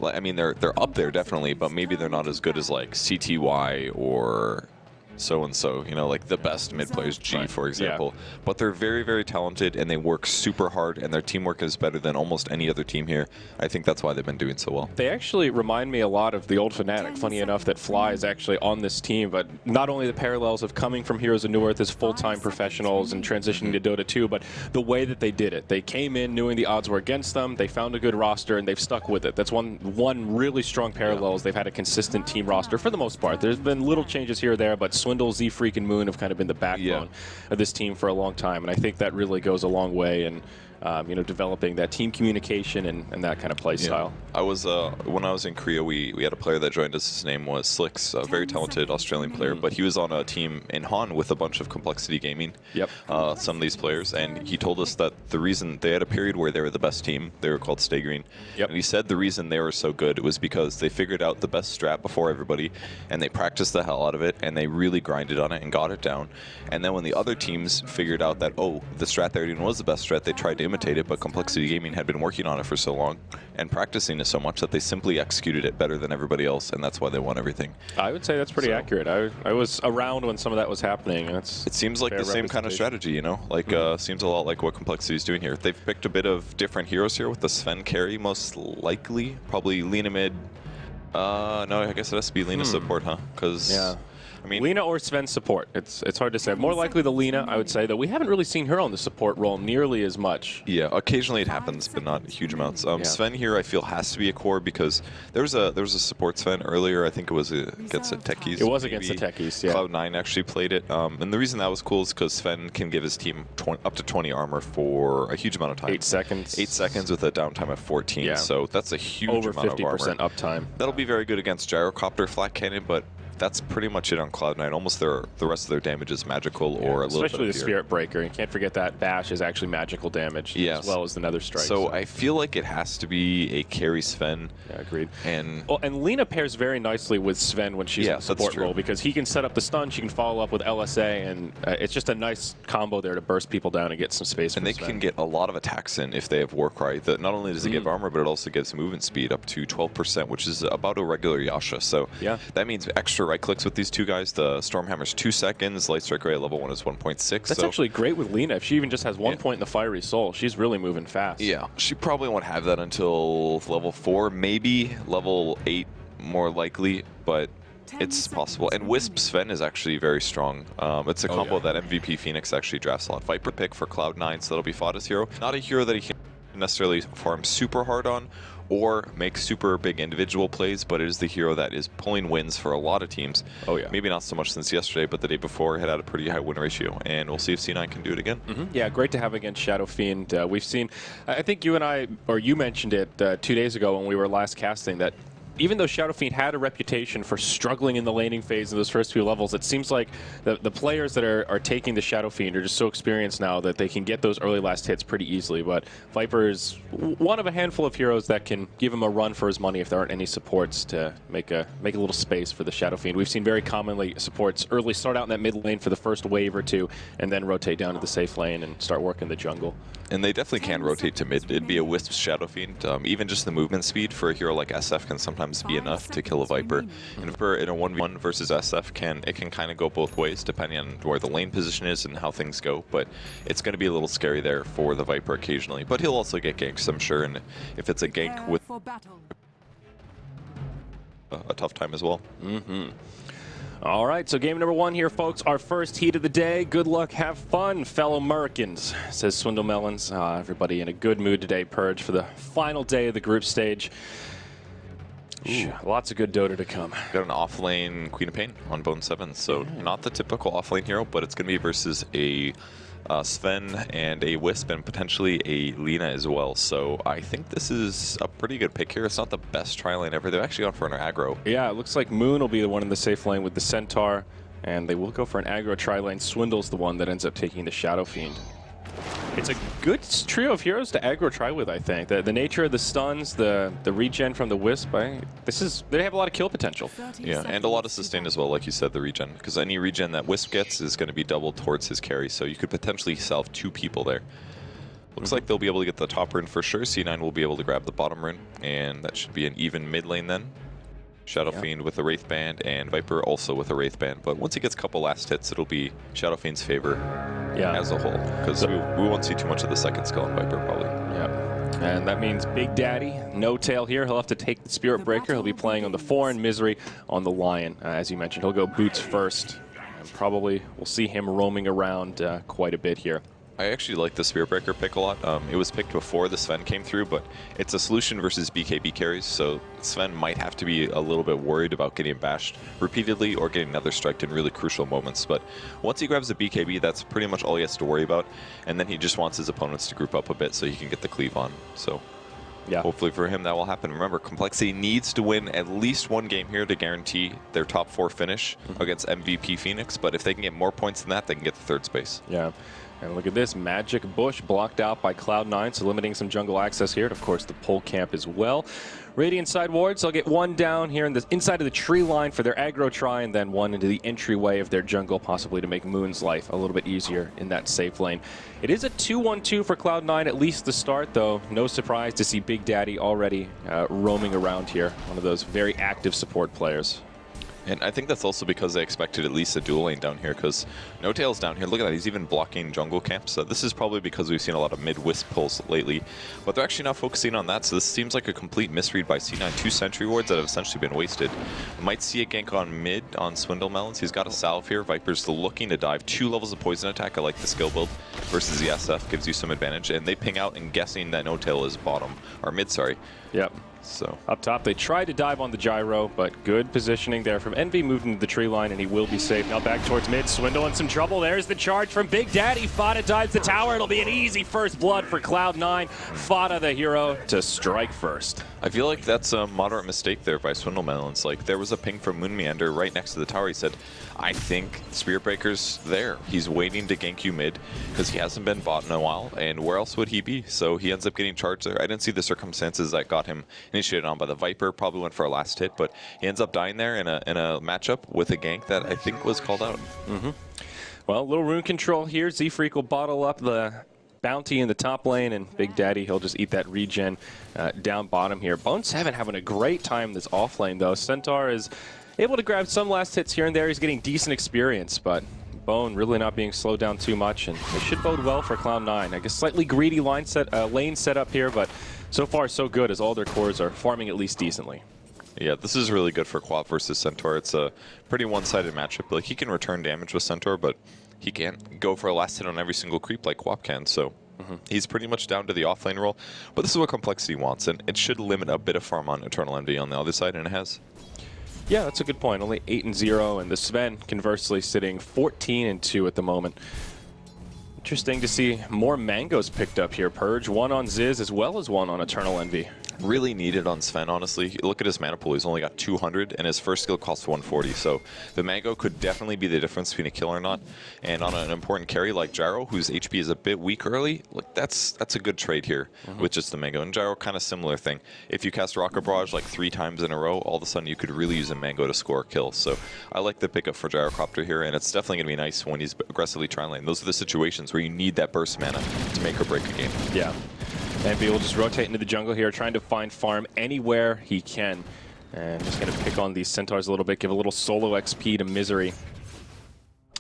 I mean, they're up there definitely, but maybe they're not as good as like CTY or so-and-so, you know, like the best mid players, G, for example. Yeah. But they're very, very talented, and they work super hard, and their teamwork is better than almost any other team here. I think that's why they've been doing so well. They actually remind me a lot of the old Fnatic. Funny enough that Fly is actually on this team, but not only the parallels of coming from Heroes of Newerth as full-time professionals and transitioning to Dota 2, but the way that they did it. They came in knowing the odds were against them, they found a good roster, and they've stuck with it. That's one really strong parallel is they've had a consistent team roster for the most part. There's been little changes here or there, but Swindle, Z Freak, and Moon have kind of been the backbone of this team for a long time, and I think that really goes a long way in you know, developing that team communication and that kind of play style. I was when I was in Korea, we had a player that joined us. His name was Slicks, a very talented Australian player, but he was on a team in Han with a bunch of Complexity Gaming. Yep. Some of these players, and he told us that the reason they had a period where they were the best team, they were called Stay Green. Yep. And he said the reason they were so good was because they figured out the best strat before everybody, and they practiced the hell out of it, and they really grinded on it and got it down. And then when the other teams figured out that, oh, the strat they're doing was the best strat, they tried to imitate it, but Complexity Gaming had been working on it for so long and practicing it so much that they simply executed it better than everybody else, and that's why they won everything. I would say that's pretty accurate. I was around when some of that was happening. And it seems like the same kind of strategy, you know? Like, seems a lot like what Complexity is doing here. They've picked a bit of different heroes here with the Sven carry, most likely. Probably Lina mid. No, I guess it has to be Lina support, huh? Because I mean, Lina or Sven support. It's hard to say. More likely the Lina, I would say, though we haven't really seen her on the support role nearly as much. Yeah, occasionally it happens, but not huge amounts. Sven here, I feel, has to be a core because there was a support Sven earlier. I think it was against the Techies. It was against the Techies, yeah. Cloud9 actually played it, and the reason that was cool is because Sven can give his team up to 20 armor for a huge amount of time. 8 seconds. 8 seconds with a downtime of 14. Yeah. So that's a huge over amount of armor. 50% uptime. That'll be very good against Gyrocopter Flat Cannon, but that's pretty much it on Cloud9. Almost the rest of their damage is magical or a little bit. Especially the Spirit Breaker. You can't forget that Bash is actually magical damage as well as the Nether Strike. So I feel like it has to be a carry Sven. Yeah, agreed. And Lina pairs very nicely with Sven when she's in the support role because he can set up the stun, she can follow up with LSA, and it's just a nice combo there to burst people down and get some space. And they can get a lot of attacks in if they have Warcry. That not only does it give armor, but it also gives movement speed up to 12%, which is about a regular Yasha. So that means extra right clicks with these two guys. The Stormhammer's 2 seconds, Light Strike Ray at level 1 is 1.6. That's actually great with Lina. If she even just has 1 point in the Fiery Soul, she's really moving fast. Yeah, she probably won't have that until level 4, maybe level 8 more likely, but it's possible. And Wisp Sven is actually very strong. It's a combo that MVP Phoenix actually drafts a lot. Viper pick for Cloud9, so that'll be fought as hero. Not a hero that he can necessarily farm super hard on or make super big individual plays, but it is the hero that is pulling wins for a lot of teams. Oh yeah. Maybe not so much since yesterday, but the day before it had a pretty high win ratio, and we'll see if C9 can do it again. Yeah, great to have against Shadow Fiend. We've seen, I think you and I, or you mentioned it 2 days ago when we were last casting, that even though Shadow Fiend had a reputation for struggling in the laning phase in those first few levels, it seems like the players that are taking the Shadow Fiend are just so experienced now that they can get those early last hits pretty easily. But Viper is one of a handful of heroes that can give him a run for his money if there aren't any supports to make a little space for the Shadow Fiend. We've seen very commonly supports early start out in that mid lane for the first wave or two, and then rotate down to the safe lane and start working the jungle. And they definitely can rotate to mid. It'd be a Wisp Shadow Fiend. Even just the movement speed for a hero like SF can sometimes be enough to kill a Viper. And in a 1v1 versus SF, it can kind of go both ways depending on where the lane position is and how things go. But it's going to be a little scary there for the Viper occasionally. But he'll also get ganks, I'm sure. And if it's a gank with a tough time as well. All right, so game number 1 here, folks. Our first heat of the day. Good luck, have fun, fellow Americans, says Swindle Melons. Everybody in a good mood today, Purge, for the final day of the group stage. Lots of good Dota to come. Got an off-lane Queen of Pain on Bone 7, so not the typical off-lane hero, but it's going to be versus a Sven and a Wisp and potentially a Lina as well. So I think this is a pretty good pick here. It's not the best tri lane ever. They've actually gone for an aggro. Yeah, it looks like Moon will be the one in the safe lane with the Centaur, and they will go for an aggro tri lane. Swindle's the one that ends up taking the Shadow Fiend. It's a good trio of heroes to aggro try with, I think. The nature of the stuns, the regen from the Wisp, they have a lot of kill potential. Yeah, and a lot of sustain as well, like you said, the regen. Because any regen that Wisp gets is going to be doubled towards his carry, so you could potentially salve 2 people there. Looks like they'll be able to get the top rune for sure. C9 will be able to grab the bottom rune, and that should be an even mid lane then. Shadow Fiend with a Wraith Band, and Viper also with a Wraith Band. But once he gets a couple last hits, it'll be Shadow Fiend's favor as a whole. Because we won't see too much of the second skill on Viper, probably. And that means Big Daddy, no tail here. He'll have to take the Spirit Breaker. He'll be playing on the 4 and Misery on the Lion. As you mentioned, he'll go boots first. And probably we'll see him roaming around quite a bit here. I actually like the Spirit Breaker pick a lot. It was picked before the Sven came through, but it's a solution versus BKB carries, so Sven might have to be a little bit worried about getting bashed repeatedly or getting another strike in really crucial moments. But once he grabs the BKB, that's pretty much all he has to worry about, and then he just wants his opponents to group up a bit so he can get the cleave on. So hopefully for him that will happen. Remember, Complexity needs to win at least one game here to guarantee their top 4 finish against MVP Phoenix, but if they can get more points than that, they can get the 3rd space. And look at this, Magic Bush blocked out by Cloud9, so limiting some jungle access here. And of course, the pole camp as well. Radiant side wards, they'll get one down here in the inside of the tree line for their aggro try, and then one into the entryway of their jungle, possibly to make Moon's life a little bit easier in that safe lane. It is a 2-1-2 for Cloud9, at least the start, though. No surprise to see Big Daddy already roaming around here. One of those very active support players. And I think that's also because they expected at least a dual lane down here, because No Tail's down here. Look at that, he's even blocking jungle camps. So this is probably because we've seen a lot of mid-wisp pulls lately, but they're actually not focusing on that, so this seems like a complete misread by C9. 2 sentry wards that have essentially been wasted. Might see a gank on mid on Swindle Melons. He's got a salve here. Viper's looking to dive. 2 levels of poison attack. I like the skill build versus the SF, gives you some advantage, and they ping out and guessing that No Tail is bottom, or mid, sorry. So up top, they tried to dive on the gyro, but good positioning there from Envy. Moved into the tree line, and he will be safe. Now back towards mid. Swindle in some trouble. There's the charge from Big Daddy. Fada dives the tower. It'll be an easy first blood for Cloud9. Fada, the hero, to strike first. I feel like that's a moderate mistake there by Swindle Melons. Like, there was a ping from Moon Meander right next to the tower. He said, I think Spirit Breaker's there. He's waiting to gank you mid because he hasn't been bought in a while, and where else would he be? So he ends up getting charged there. I didn't see the circumstances that got him initiated on by the Viper. Probably went for a last hit, but he ends up dying there in a matchup with a gank that I think was called out. Well, a little rune control here. Z-Freak will bottle up the bounty in the top lane, and Big Daddy, he'll just eat that regen down bottom here. Bone7 having a great time this off lane, though. Centaur is able to grab some last hits here and there. He's getting decent experience, but Bone really not being slowed down too much, and it should bode well for Cloud9. I guess slightly greedy lane set up here, but so far so good, as all their cores are farming at least decently. Yeah, this is really good for Quap versus Centaur. It's a pretty one-sided matchup. Like, he can return damage with Centaur, but he can't go for a last hit on every single creep like Quap can, so he's pretty much down to the offlane role. But this is what Complexity wants, and it should limit a bit of farm on Eternal Envy on the other side, and it has. Yeah, that's a good point. Only 8-0, and the Sven, conversely, sitting 14-2 at the moment. Interesting to see more mangoes picked up here. Purge, one on Ziz as well as one on Eternal Envy. Really needed on Sven, honestly. Look at his mana pool. He's only got 200, and his first skill costs 140. So the mango could definitely be the difference between a kill or not. And on an important carry like Gyro, whose HP is a bit weak early, look, that's a good trade here with just the mango. And Gyro, kind of similar thing. If you cast Rocket Barrage like 3 times in a row, all of a sudden you could really use a mango to score a kill. So I like the pickup for Gyrocopter here, and it's definitely going to be nice when he's aggressively trying lane. Those are the situations where you need that burst mana to make or break a game. Yeah. Envy will just rotate into the jungle here, trying to find farm anywhere he can. And just going to pick on these Centaurs a little bit, give a little solo XP to Misery.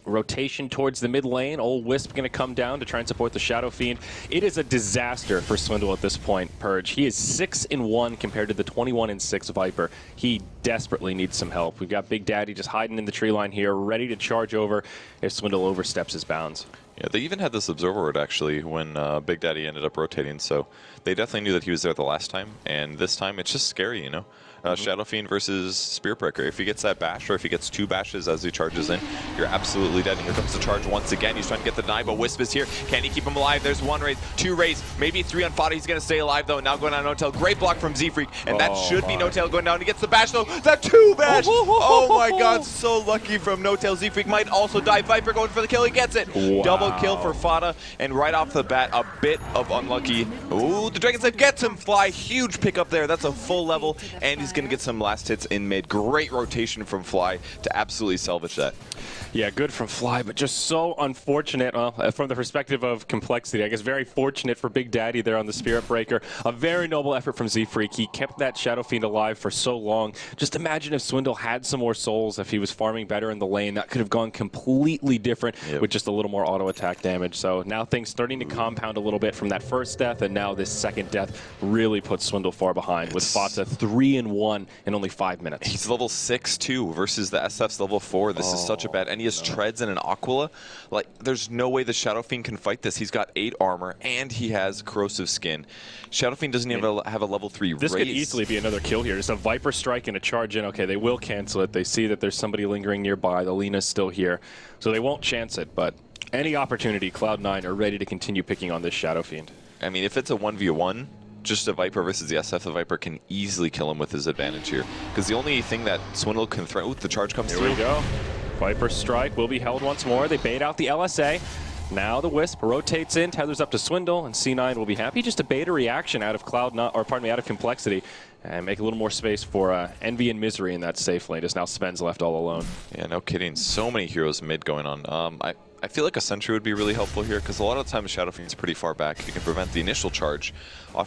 Rotation towards the mid lane. Old Wisp going to come down to try and support the Shadow Fiend. It is a disaster for Swindle at this point, Purge. He is 6-1 compared to the 21-6 Viper. He desperately needs some help. We've got Big Daddy just hiding in the tree line here, ready to charge over if Swindle oversteps his bounds. Yeah, they even had this Observer Ward, actually, when Big Daddy ended up rotating, so they definitely knew that he was there the last time, and this time it's just scary, you know? Shadow Fiend versus Spirit Breaker. If he gets that bash, or if he gets 2 bashes as he charges in, you're absolutely dead. And here comes the charge once again. He's trying to get the deny, but Wisp is here. Can he keep him alive? There's 1 raise, 2 raise, maybe 3 on Fada. He's going to stay alive, though. Now going on No Tail. Great block from Z-Freak, and that should be No Tail going down. He gets the bash, though. That 2 bash! Oh my god, so lucky from No Tail. Z-Freak might also die. Viper going for the kill. He gets it. Wow. Double kill for Fada, and right off the bat, a bit of unlucky. Ooh, the Dragon Slave gets him. Fly, huge pick up there. That's a full level, and he's going to get some last hits in mid. Great rotation from Fly to absolutely salvage that. Yeah, good from Fly, but just so unfortunate from the perspective of complexity. I guess very fortunate for Big Daddy there on the Spirit Breaker. A very noble effort from Z-Freak. He kept that Shadow Fiend alive for so long. Just imagine if Swindle had some more souls, if he was farming better in the lane. That could have gone completely different with just a little more auto attack damage. So now things starting to compound a little bit from that first death, and now this second death really puts Swindle far behind with Fata 3-1 in only 5 minutes. He's level 6 too versus the SF's level 4. This is such a bad, and he has treads and an Aquila. Like, there's no way the Shadow Fiend can fight this. He's got 8 armor and he has corrosive skin. Shadow Fiend doesn't even have a level 3 This raise. could easily be another kill here. Just a Viper strike and a charge in. Okay, they will cancel it. They see that there's somebody lingering nearby. The Lena's still here, so they won't chance it, but any opportunity, Cloud9 are ready to continue picking on this Shadow Fiend. I mean, if it's a 1v1, just a Viper versus the SF, the Viper can easily kill him with his advantage here. Because the only thing that Swindle can threaten... Ooh, the charge comes through. Here we go. Viper strike will be held once more. They bait out the LSA. Now the Wisp rotates in, tethers up to Swindle, and C9 will be happy just to bait a reaction out of out of Complexity and make a little more space for Envy and Misery in that safe lane, as now Sven's left all alone. Yeah, no kidding. So many heroes mid going on. I feel like a sentry would be really helpful here, because a lot of the time Shadow Fiend's pretty far back. If you can prevent the initial charge,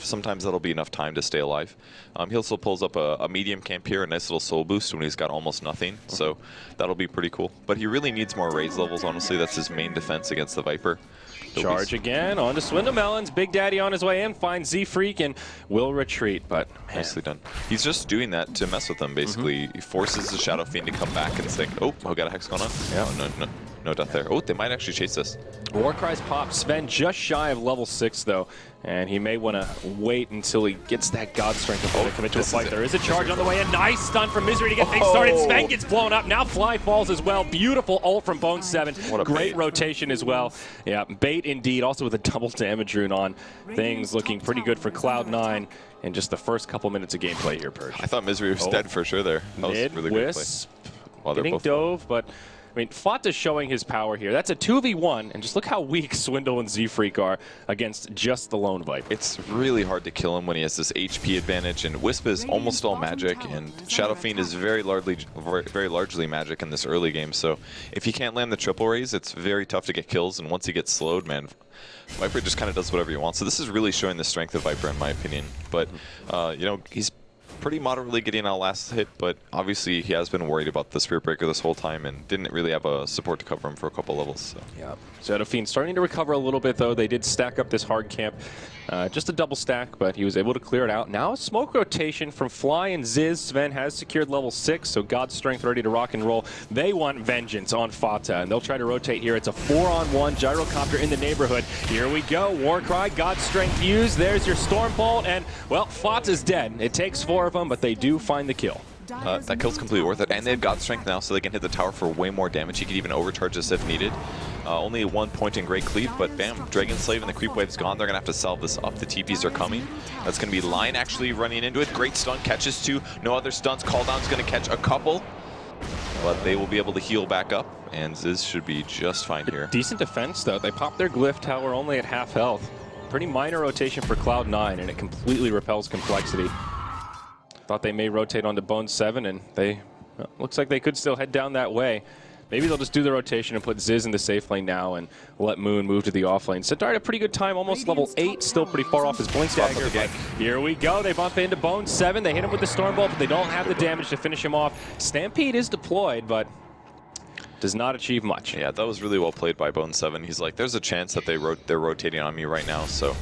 sometimes that'll be enough time to stay alive. He also pulls up a medium camp here, a nice little soul boost when he's got almost nothing, so that'll be pretty cool. But he really needs more raise levels, honestly. That's his main defense against the Viper. Charge again, on to Swindle Melons. Big Daddy on his way in, finds Z-Freak and will retreat, but nicely done. He's just doing that to mess with them, basically. He forces the Shadow Fiend to come back and think, oh, I got a Hex going on? Yeah. Oh, no death there. Oh, they might actually chase this. Warcry's pop. Sven just shy of level 6, though, and he may want to wait until he gets that God Strength before they commit to a fight. There is a charge on the way in. Nice stun from Misery to get things started. Sven gets blown up. Now Fly falls as well. Beautiful ult from Bone 7. Great rotation as well. Yeah, bait indeed. Also with a double damage rune on. Things looking pretty good for Cloud9 in just the first couple minutes of gameplay here, Purge. I thought Misery was dead for sure there. That was really great play. Well, getting dove, but I mean, Fata's showing his power here. That's a 2v1, and just look how weak Swindle and Z-Freak are against just the lone Viper. It's really hard to kill him when he has this HP advantage, and Wisp is almost all magic, and Shadow Fiend is very largely magic in this early game, so if he can't land the triple raise, it's very tough to get kills, and once he gets slowed, man, Viper just kind of does whatever he wants. So this is really showing the strength of Viper, in my opinion. But, you know, he's pretty moderately getting out last hit, but obviously he has been worried about the Spirit Breaker this whole time and didn't really have a support to cover him for a couple levels. So. Yeah, Shadow Fiend starting to recover a little bit, though. They did stack up this hard camp. Just a double stack, but he was able to clear it out. Now a smoke rotation from Fly and Ziz. Sven has secured level 6, so God Strength ready to rock and roll. They want vengeance on Fata, and they'll try to rotate here. It's a 4-on-1 gyrocopter in the neighborhood. Here we go. Warcry, God Strength used. There's your Stormbolt, and, well, Fata's dead. It takes 4 of them, but they do find the kill. That kill's completely worth it, and they've got strength now, so they can hit the tower for way more damage. He could even overcharge this if needed. Only 1 point in Great Cleave, but bam, Dragon Slave and the creep wave's gone. They're gonna have to salve this up. The TPs are coming. That's gonna be Line actually running into it. Great stun, catches 2. No other stuns. Call Down's gonna catch a couple, but they will be able to heal back up, and Ziz should be just fine here. Decent defense, though. They pop their Glyph Tower only at half health. Pretty minor rotation for Cloud9, and it completely repels Complexity. Thought they may rotate onto Bone 7, and they looks like they could still head down that way. Maybe they'll just do the rotation and put Ziz in the safe lane now and let Moon move to the off lane. Sidar had a pretty good time, almost level 8, still pretty far off his Blink Dagger. But here we go. They bump into Bone 7. They hit him with the Stormbolt, but they don't have the damage to finish him off. Stampede is deployed, but does not achieve much. Yeah, that was really well played by Bone 7. He's like, there's a chance that they're rotating on me right now, so...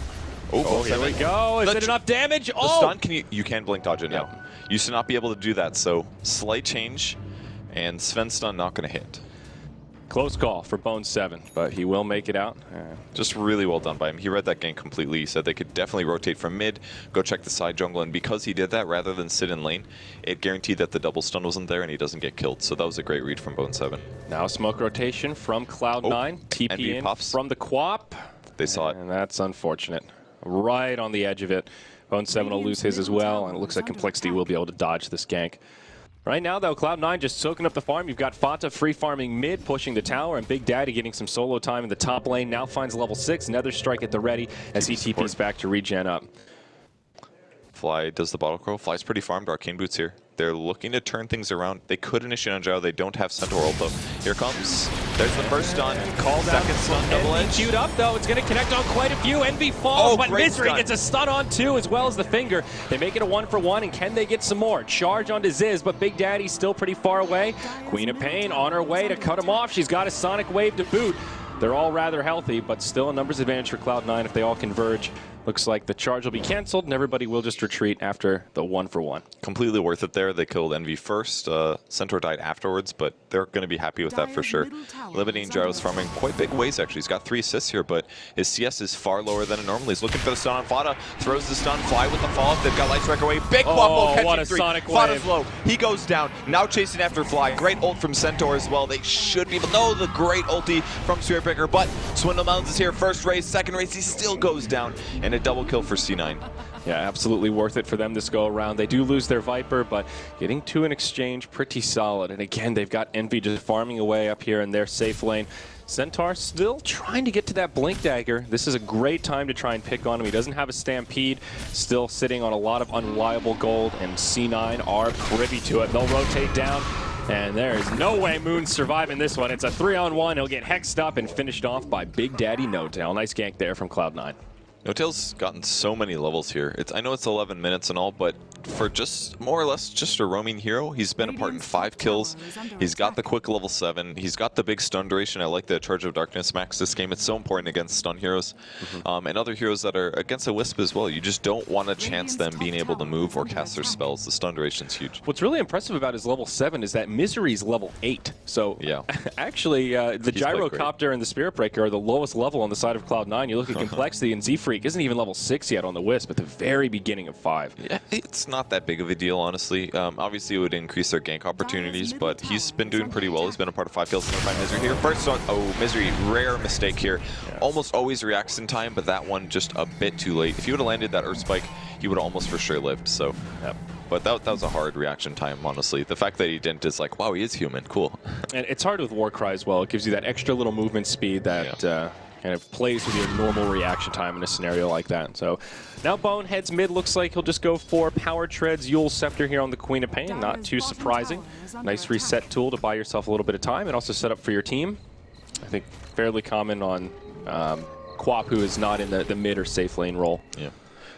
Oh, here we go. Is it enough damage? The stun, you can blink dodge it now. You should not be able to do that, so slight change, and Sven's stun not going to hit. Close call for Bone 7, but he will make it out. Just really well done by him. He read that gank completely. He said they could definitely rotate from mid, go check the side jungle, and because he did that rather than sit in lane, it guaranteed that the double stun wasn't there and he doesn't get killed. So that was a great read from Bone 7. Now smoke rotation from Cloud9. TP in pops from the Quap. They saw it. And that's unfortunate. Right on the edge of it. Bone 7 will lose his as well, and it looks like Complexity will be able to dodge this gank. Right now, though, Cloud9 just soaking up the farm. You've got Fata free farming mid, pushing the tower, and Big Daddy getting some solo time in the top lane. Now finds level 6. Nether Strike at the ready as he TPs back to regen up. Fly does the bottle crow. Fly's pretty farmed. Arcane Boots here. They're looking to turn things around. They could initiate on Gyro. They don't have Centaur ult though. Here comes. There's the first stun. Call down. Second stun, double edge. Queued up though. It's going to connect on quite a few. Envy falls, but Misery stun. gets a stun on two as well as the finger. They make it a 1-for-1, and can they get some more? Charge onto Ziz, but Big Daddy's still pretty far away. Queen of Pain on her way to cut him off. She's got a Sonic Wave to boot. They're all rather healthy, but still a numbers advantage for Cloud9 if they all converge. Looks like the charge will be canceled, and everybody will just retreat after the 1-for-1. Completely worth it there. They killed Envy first. Centaur died afterwards, but they're going to be happy with that for sure. Limiting Gyro's farming quite big ways, actually. He's got 3 assists here, but his CS is far lower than it normally is. Looking for the stun on Fada. Throws the stun. Fly with the follow-up. They've got Light Strike away. Big wombo catching what a 3. Sonic Fada's wave. low. He goes down. Now chasing after Fly. Great ult from Centaur as well. They should be able to know the great ulti from Spirit Breaker, but Swindle Mountains is here. First race, second race, he still goes down. And a double kill for C9. Yeah, absolutely worth it for them this go around. They do lose their Viper, but getting 2 in exchange, pretty solid. And again, they've got Envy just farming away up here in their safe lane. Centaur still trying to get to that Blink Dagger. This is a great time to try and pick on him. He doesn't have a Stampede, still sitting on a lot of unreliable gold, and C9 are privy to it. They'll rotate down, and there is no way Moon's surviving this one. It's a 3-on-1. He'll get hexed up and finished off by Big Daddy No-Tail. Nice gank there from Cloud9. No-Tail's gotten so many levels here. I know it's 11 minutes and all, but for just more or less just a roaming hero, he's been a part in 5 kills. He's got the quick level 7. He's got the big stun duration. I like the Charge of Darkness max this game. It's so important against stun heroes and other heroes that are against a Wisp as well. You just don't want to chance them being able to move or cast their spells. The stun duration's huge. What's really impressive about his level 7 is that Misery's level 8. So yeah, actually, the Gyrocopter and the Spirit Breaker are the lowest level on the side of Cloud9. You look at Complexity, and Z-Freak isn't even level 6 yet on the Wisp at the very beginning of 5. Yeah, it's not that big of a deal, honestly. Obviously, it would increase their gank opportunities, but he's been doing pretty well. He's been a part of 5 kills. Never mind Misery here. First on, Misery, rare mistake here. Yes. Almost always reacts in time, but that one just a bit too late. If he would have landed that Earth Spike, he would have almost for sure lived. So, yep. But that was a hard reaction time, honestly. The fact that he didn't is like, wow, he is human. Cool. And it's hard with Warcry as well. It gives you that extra little movement speed that kind of plays with your normal reaction time in a scenario like that. So now Bone heads mid. Looks like he'll just go for Power Treads, Eul Scepter here on the Queen of Pain. Not too surprising. Nice reset tool to buy yourself a little bit of time and also set up for your team. I think fairly common on Quap, who is not in the mid or safe lane role. Yeah.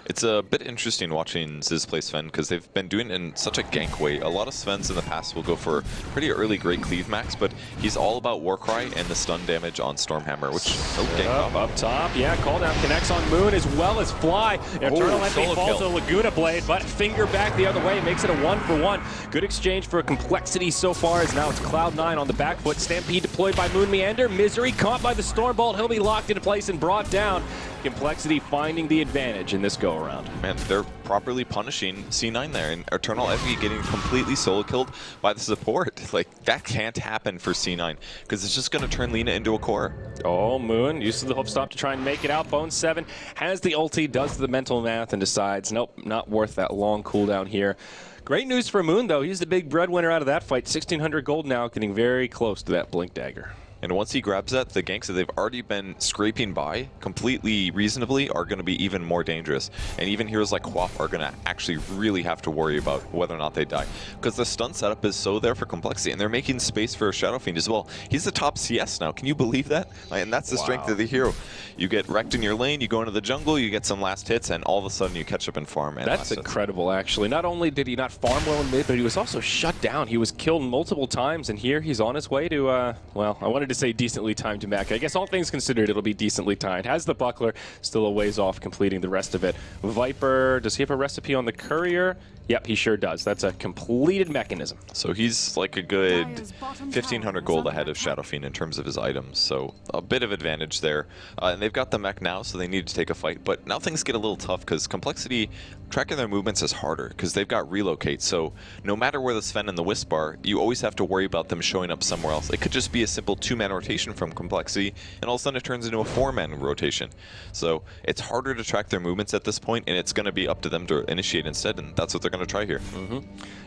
It's a bit interesting watching Ziz play Sven because they've been doing it in such a gank way. A lot of Svens in the past will go for pretty early great cleave max, but he's all about Warcry and the stun damage on Stormhammer, which up top. Yeah, call down connects on Moon as well as Fly. Eternal Envy falls to Laguna Blade, but finger back the other way makes it a 1-for-1. Good exchange for Complexity so far, as now it's Cloud9 on the back foot. Stampede deployed by Moon Meander. Misery caught by the Stormbolt. He'll be locked into place and brought down. Complexity finding the advantage in this go-around. Man, they're properly punishing C9 there, and Eternal Envy getting completely solo killed by the support. Like, that can't happen for C9, because it's just going to turn Lina into a core. Oh, Moon uses the hope stop to try and make it out. Bone 7 has the ulti, does the mental math, and decides, nope, not worth that long cooldown here. Great news for Moon, though. He's the big breadwinner out of that fight. 1,600 gold now, getting very close to that Blink Dagger. And once he grabs that, the ganks that they've already been scraping by completely reasonably are going to be even more dangerous. And even heroes like Quap are going to actually really have to worry about whether or not they die. Because the stun setup is so there for Complexity, and they're making space for Shadow Fiend as well. He's the top CS now. Can you believe that? And that's the strength of the hero. You get wrecked in your lane, you go into the jungle, you get some last hits, and all of a sudden you catch up and farm. And that's incredible, actually. Not only did he not farm well in mid, but he was also shut down. He was killed multiple times, and here he's on his way to, well, I wanted to say decently timed him back. I guess all things considered, it'll be decently timed. Has the buckler, still a ways off completing the rest of it. Viper, does he have a recipe on the courier? Yep, he sure does. That's a completed mechanism. So he's like a good 1,500 gold ahead of Shadow Fiend in terms of his items. So a bit of advantage there. And they've got the mech now, so they need to take a fight. But now things get a little tough because Complexity, tracking their movements is harder because they've got relocate. So no matter where the Sven and the Wisp are, you always have to worry about them showing up somewhere else. It could just be a simple 2-man rotation from Complexity, and all of a sudden it turns into a 4-man rotation. So it's harder to track their movements at this point, and it's going to be up to them to initiate instead, and that's what they're going to try here.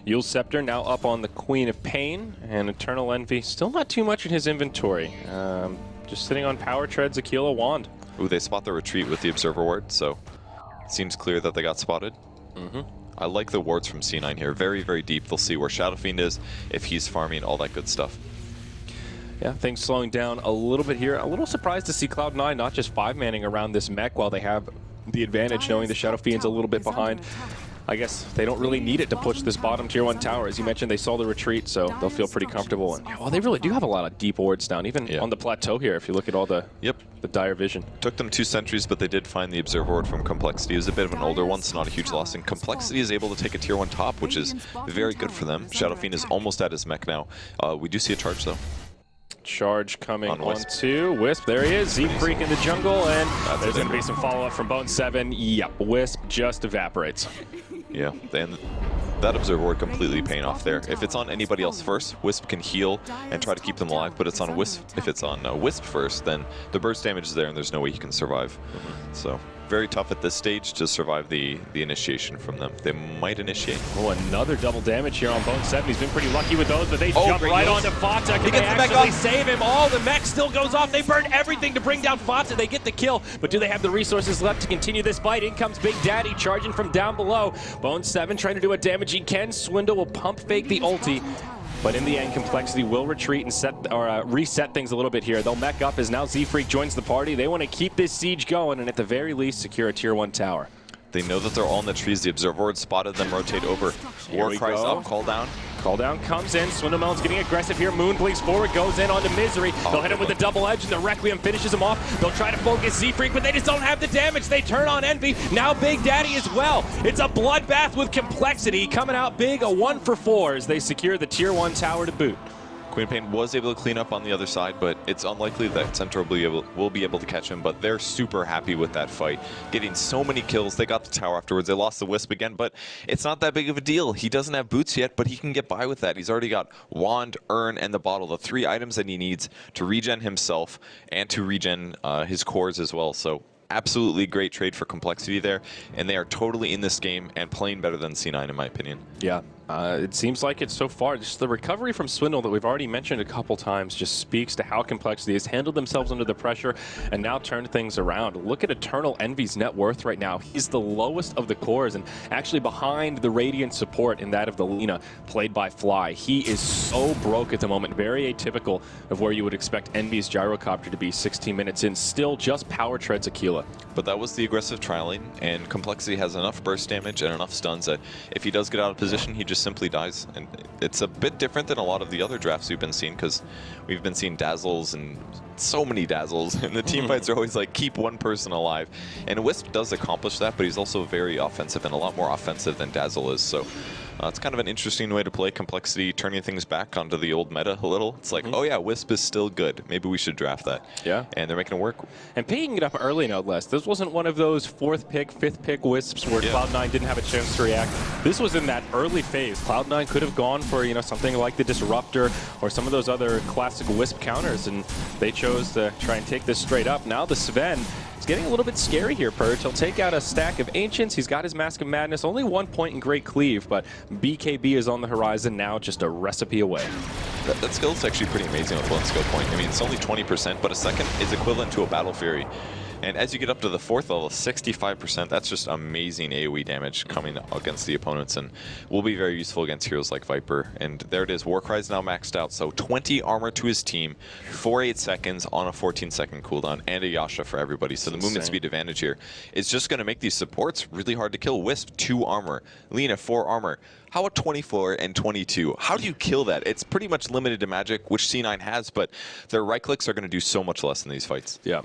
Eul Scepter now up on the Queen of Pain, and Eternal Envy still not too much in his inventory. Just sitting on Power Treads, Aquila Wand. Ooh, they spot the retreat with the Observer Ward, so it seems clear that they got spotted. I like the wards from C9 here. Very, very deep. They'll see where Shadow Fiend is, if he's farming, all that good stuff. Yeah, things slowing down a little bit here. A little surprised to see Cloud9 not just 5-manning around this mech while they have the advantage, knowing the Shadow Fiend's a little bit behind. I guess they don't really need it to push this bottom tier 1 tower. As you mentioned, they saw the retreat, so they'll feel pretty comfortable. And well, they really do have a lot of deep wards down, even on the plateau here, if you look at all the dire vision. Took them 2 centuries, but they did find the Observer Ward from Complexity. It was a bit of an older one, so not a huge loss. And Complexity is able to take a tier 1 top, which is very good for them. Shadow Fiend is almost at his mech now. We do see a charge, though. Charge coming on to Wisp. There he is, Z-Freak in the jungle, and there's going to be some follow-up from Bone7. Yep, Wisp just evaporates. Yeah, and that Observer Ward completely paying off there. If it's on anybody else first, Wisp can heal and try to keep them alive, but it's on Wisp. If it's on Wisp first, then the burst damage is there and there's no way he can survive. So very tough at this stage to survive the initiation from them. They might initiate. Oh, another double damage here on Bone7. He's been pretty lucky with those, but they jump right onto Fata. Can they actually save him? Oh, the mech still goes off. They burn everything to bring down Fata. They get the kill, but do they have the resources left to continue this fight? In comes Big Daddy charging from down below. Bone7 trying to do what damage he can. Swindle will pump fake the ulti. But in the end, Complexity will retreat and reset things a little bit here. They'll mech up as now Z-Freak joins the party. They want to keep this siege going and at the very least secure a tier 1 tower. They know that they're all in the trees. The Observer Ward spotted them rotate over. War cries up, call down. Call down comes in. Swindlemelon's getting aggressive here. Moon bleeds forward, goes in onto Misery. They'll hit him with the double edge, and the Requiem finishes him off. They'll try to focus Z-Freak, but they just don't have the damage. They turn on Envy. Now Big Daddy as well. It's a bloodbath with Complexity coming out big, a 1 for 4 as they secure the tier 1 tower to boot. Queen Pain was able to clean up on the other side, but it's unlikely that Centaur will be able to catch him, but they're super happy with that fight. Getting so many kills. They got the tower afterwards. They lost the Wisp again, but it's not that big of a deal. He doesn't have boots yet, but he can get by with that. He's already got Wand, Urn, and the Bottle, the 3 items that he needs to regen himself and to regen his cores as well. So absolutely great trade for Complexity there, and they are totally in this game and playing better than C9 in my opinion. Yeah. It seems like it so far. Just the recovery from Swindle that we've already mentioned a couple times just speaks to how Complexity has handled themselves under the pressure and now turned things around. Look at Eternal Envy's net worth right now. He's the lowest of the cores and actually behind the Radiant support in that of the Lina, played by Fly. He is so broke at the moment, very atypical of where you would expect Envy's Gyrocopter to be 16 minutes in. Still just power treads Aquila. But that was the aggressive trialing, and Complexity has enough burst damage and enough stuns that if he does get out of position, he just simply dies. And it's a bit different than a lot of the other drafts we've been seeing, because we've been seeing dazzles and so many dazzles, and the team fights are always like keep one person alive. And Wisp does accomplish that, but he's also very offensive and a lot more offensive than Dazzle is. So it's kind of an interesting way to play Complexity, turning things back onto the old meta a little. It's like, oh yeah, Wisp is still good. Maybe we should draft that. Yeah. And they're making it work. And picking it up early, no less. This wasn't one of those 4th pick, 5th pick Wisps where Cloud9 didn't have a chance to react. This was in that early phase. Cloud9 could have gone for, you know, something like the Disruptor or some of those other classic Wisp counters, and they chose to try and take this straight up. Now the Sven, it's getting a little bit scary here, Purge. He'll take out a stack of Ancients. He's got his Mask of Madness. Only 1 point in Great Cleave, but BKB is on the horizon now, just a recipe away. That skill is actually pretty amazing with 1 skill point. I mean, it's only 20%, but a second is equivalent to a Battle Fury. And as you get up to the 4th level, 65%, that's just amazing AoE damage coming against the opponents, and will be very useful against heroes like Viper. And there it is, Warcry's now maxed out, so 20 armor to his team, 4-8 seconds on a 14-second cooldown, and a Yasha for everybody. So the movement speed advantage here is just going to make these supports really hard to kill. Wisp, 2 armor. Lina, 4 armor. How about 24 and 22? How do you kill that? It's pretty much limited to magic, which C9 has, but their right clicks are going to do so much less in these fights. Yeah,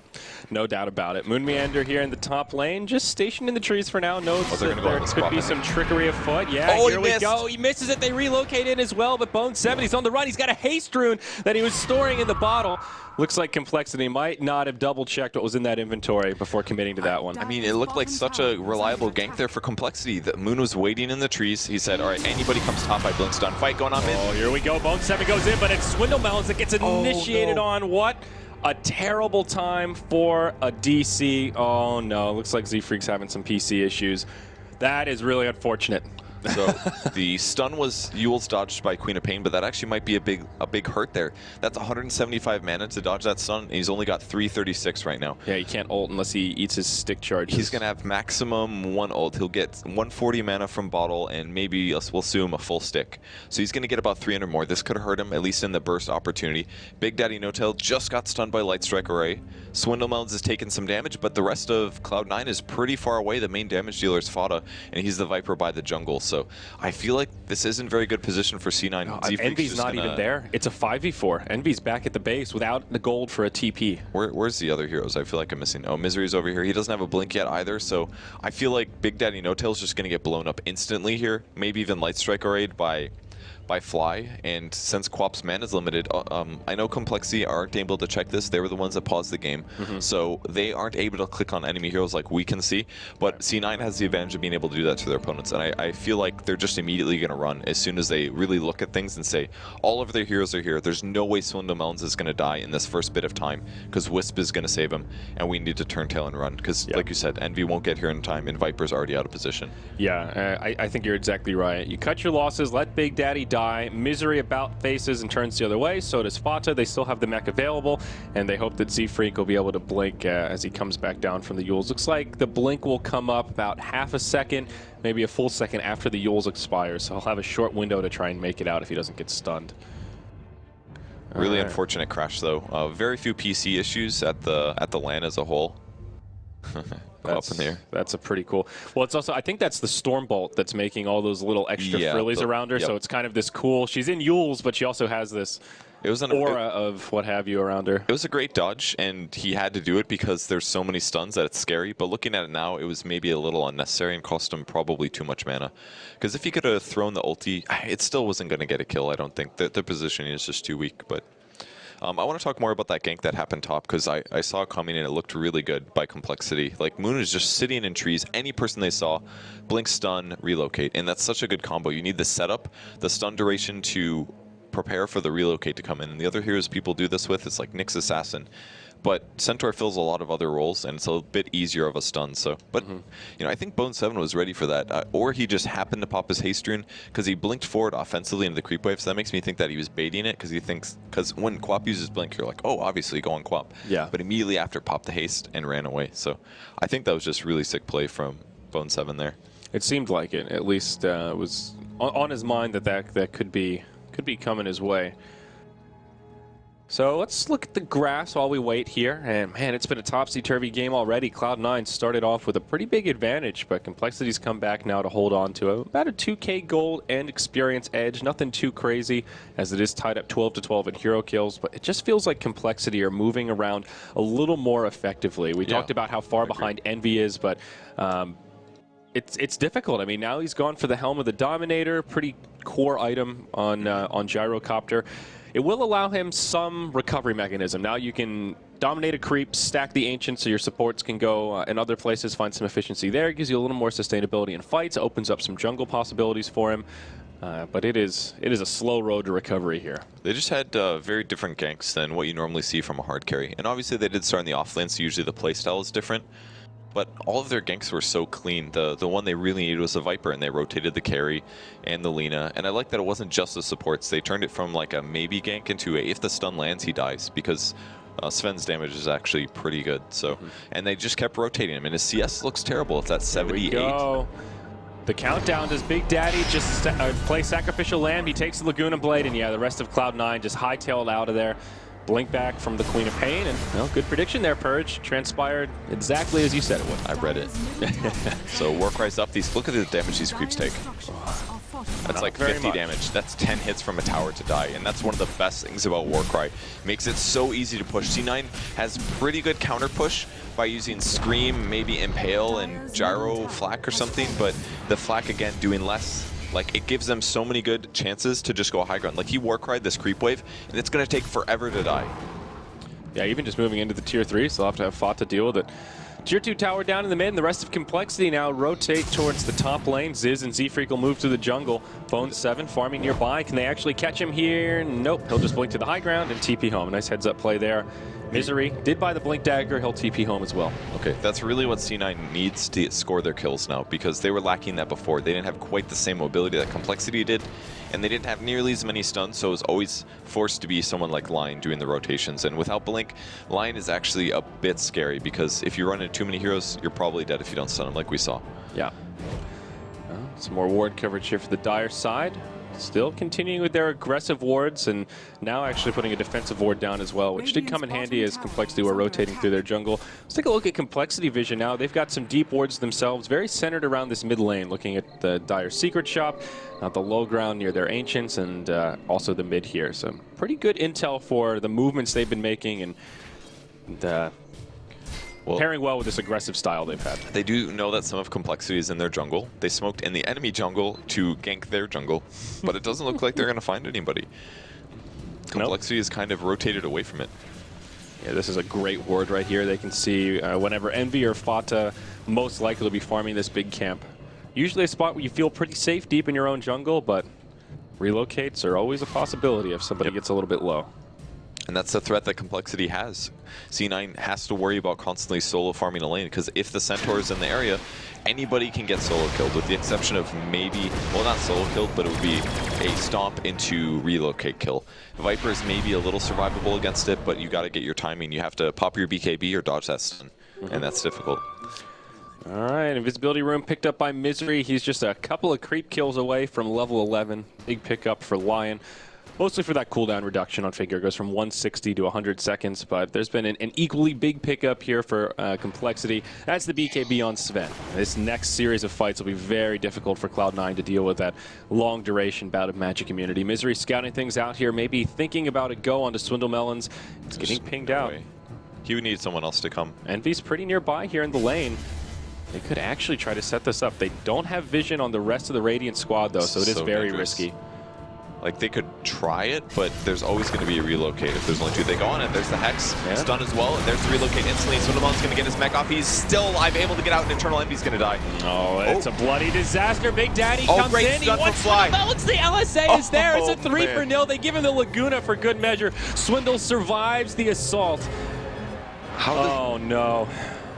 no doubt about it. Moon Meander here in the top lane, just stationed in the trees for now. Knows that there could be some trickery afoot. Yeah, here we go. He misses it. They relocate in as well, but Bone7, he's on the run. He's got a haste rune that he was storing in the bottle. Looks like Complexity might not have double-checked what was in that inventory before committing to that one. I mean, it looked like such a reliable gank there for Complexity. The Moon was waiting in the trees. He said, all right, anybody comes top, I blink stun. Fight going on mid. Oh, here we go. Bone7 goes in, but it's Swindlemelons that gets initiated on. What a terrible time for a DC. Oh, no. Looks like Z-Freak's having some PC issues. That is really unfortunate. So the stun was Yule's dodged by Queen of Pain, but that actually might be a big hurt there. That's 175 mana to dodge that stun, and he's only got 336 right now. Yeah, he can't ult unless he eats his stick charges. He's going to have maximum 1 ult. He'll get 140 mana from bottle, and maybe, we'll assume, a full stick. So he's going to get about 300 more. This could hurt him, at least in the burst opportunity. Big Daddy No-Tail just got stunned by Light Strike Array. Swindlemelons has taken some damage, but the rest of Cloud9 is pretty far away. The main damage dealer is Fada, and he's the Viper by the jungle. So I feel like this isn't very good position for C9. No, Envy's not even there. It's a 5v4. Envy's back at the base without the gold for a TP. Where's the other heroes? I feel like I'm missing. Oh, Misery's over here. He doesn't have a blink yet either, so I feel like Big Daddy No-Tail's just going to get blown up instantly here. Maybe even Light Strike Arrayed by Fly, and since Quap's mana is limited, I know Complexity aren't able to check this. They were the ones that paused the game, so they aren't able to click on enemy heroes like we can see, but C9 has the advantage of being able to do that to their opponents, and I feel like they're just immediately going to run as soon as they really look at things and say, all of their heroes are here. There's no way Swindlemelons is going to die in this first bit of time, because Wisp is going to save him, and we need to turn tail and run, because like you said, Envy won't get here in time, and Viper's already out of position. Yeah, I think you're exactly right. You cut your losses, let Big Daddy die. Misery about faces and turns the other way. So does Fata. They still have the mech available, and they hope that Z-Freak will be able to blink as he comes back down from the Yules. Looks like the blink will come up about half a second, maybe a full second after the Yules expires. So he'll have a short window to try and make it out if he doesn't get stunned. Really unfortunate crash though. Very few PC issues at the LAN as a whole. Up in here. That's a pretty cool. Well, it's also, I think that's the Stormbolt that's making all those little extra frillies around her. So it's kind of this cool. She's in Yules, but she also has this aura of what have you around her. It was a great dodge, and he had to do it because there's so many stuns that it's scary. But looking at it now, it was maybe a little unnecessary and cost him probably too much mana. Because if he could have thrown the ulti, it still wasn't going to get a kill. I don't think the positioning is just too weak. But I want to talk more about that gank that happened top, because I saw it coming and it looked really good by Complexity. Like, Moon is just sitting in trees. Any person they saw, blink, stun, relocate. And that's such a good combo. You need the setup, the stun duration to prepare for the relocate to come in. And the other heroes people do this with, it's like Nyx Assassin. But Centaur fills a lot of other roles, and it's a bit easier of a stun. So, but you know, I think Bone7 was ready for that, or he just happened to pop his haste rune because he blinked forward offensively into the creep wave. So that makes me think that he was baiting it, because when Quap uses blink, you're like, oh, obviously go on Quap. Yeah. But immediately after, popped the haste and ran away. So I think that was just really sick play from Bone7 there. It seemed like it. At least it was on his mind that could be coming his way. So let's look at the grass while we wait here. And man, it's been a topsy-turvy game already. Cloud9 started off with a pretty big advantage, but Complexity's come back now to hold on to it. About a 2k gold and experience edge. Nothing too crazy, as it is tied up 12-12 in hero kills, but it just feels like Complexity are moving around a little more effectively. We talked about how far behind Envy is, but it's difficult. I mean, now he's gone for the Helm of the Dominator, pretty core item on Gyrocopter. It will allow him some recovery mechanism. Now you can dominate a creep, stack the Ancient so your supports can go in other places, find some efficiency there. It gives you a little more sustainability in fights, opens up some jungle possibilities for him. But it is a slow road to recovery here. They just had very different ganks than what you normally see from a hard carry. And obviously they did start in the offlane, so usually the playstyle is different. But all of their ganks were so clean. The one they really needed was a Viper, and they rotated the carry and the Lina. And I like that it wasn't just the supports. They turned it from like a maybe gank into a if the stun lands, he dies, because Sven's damage is actually pretty good. So, and they just kept rotating him, and his CS looks terrible. It's at 78. Here we go. The countdown. Does Big Daddy just play Sacrificial Lamb? He takes the Laguna Blade, and yeah, the rest of Cloud9 just hightailed out of there. Blink back from the Queen of Pain, and well, good prediction there, Purge. Transpired exactly as you said it would. I read it. So Warcry's up. Look at the damage these creeps take. That's like 50 damage. That's 10 hits from a tower to die, and that's one of the best things about Warcry. Makes it so easy to push. C9 has pretty good counter push by using Scream, maybe Impale, and Gyro Flak or something, but the Flak again doing less. Like, it gives them so many good chances to just go high ground. Like, he Warcried this creep wave, and it's going to take forever to die. Yeah, even just moving into the tier 3, so they'll have to have fought to deal with it. Tier 2 tower down in the mid, and the rest of Complexity now rotate towards the top lane. Ziz and Z-Freak will move to the jungle. Bone7 farming nearby. Can they actually catch him here? Nope. He'll just blink to the high ground and TP home. Nice heads-up play there. Misery did buy the blink dagger. He'll TP home as well. Okay, that's really what C9 needs to score their kills now, because they were lacking that before. They didn't have quite the same mobility that Complexity did, and they didn't have nearly as many stuns, so it was always forced to be someone like Lion doing the rotations. And without blink, Lion is actually a bit scary, because if you run into too many heroes, you're probably dead if you don't stun them, like we saw. Yeah. Some more ward coverage here for the Dire side. Still continuing with their aggressive wards, and now actually putting a defensive ward down as well, which did come in handy as Complexity were rotating through their jungle. Let's take a look at Complexity vision now. They've got some deep wards themselves, very centered around this mid lane, looking at the Dire secret shop, the low ground near their ancients, and also the mid here. So pretty good intel for the movements they've been making, and pairing well with this aggressive style they've had. They do know that some of Complexity is in their jungle. They smoked in the enemy jungle to gank their jungle, but it doesn't look like they're going to find anybody. Complexity is kind of rotated away from it. Yeah, this is a great ward right here. They can see whenever Envy or Fata most likely to be farming this big camp. Usually a spot where you feel pretty safe deep in your own jungle, but relocates are always a possibility if somebody gets a little bit low. And that's the threat that Complexity has. C9 has to worry about constantly solo farming a lane, because if the Centaur is in the area, anybody can get solo killed, with the exception of maybe, well, not solo killed, but it would be a stomp into relocate kill. Viper is maybe a little survivable against it, but you got to get your timing. You have to pop your BKB or dodge that stun, and that's difficult. All right, invisibility room picked up by Misery. He's just a couple of creep kills away from level 11. Big pickup for Lion. Mostly for that cooldown reduction on Figure. It goes from 160 to 100 seconds, but there's been an equally big pickup here for Complexity. That's the BKB on Sven. This next series of fights will be very difficult for Cloud9 to deal with that long duration bout of magic immunity. Misery scouting things out here, maybe thinking about a go onto Swindle Melons. It's getting pinged out. He would need someone else to come. Envy's pretty nearby here in the lane. They could actually try to set this up. They don't have vision on the rest of the Radiant squad, though, so it is very risky. Like, they could try it, but there's always going to be a relocate if there's only two. They go on it. There's the Hex. Stun as well, and there's the relocate instantly. Swindlemon's going to get his mech off. He's still alive, able to get out, and Internal Envy's going to die. Oh, it's a bloody disaster. Big Daddy comes in. He wants Swindle Melons. The LSA is there. It's a 3-0. They give him the Laguna for good measure. Swindle survives the assault. No.